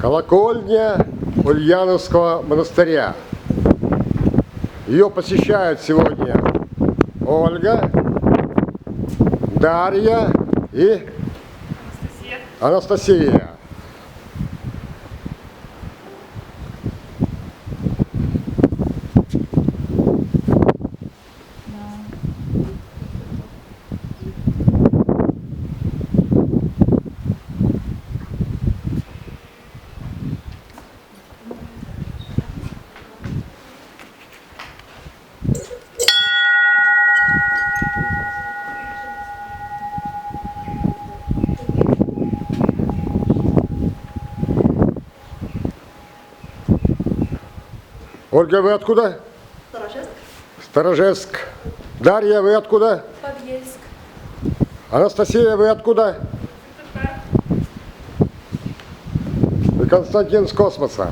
Колокольня Ульяновского монастыря. Ее посещают сегодня Ольга, Дарья и Анастасия. Ольга, вы откуда? Сторожевск. Сторожевск. Дарья, вы откуда? Подъезд. Анастасия, вы откуда? Вы Константин с космоса.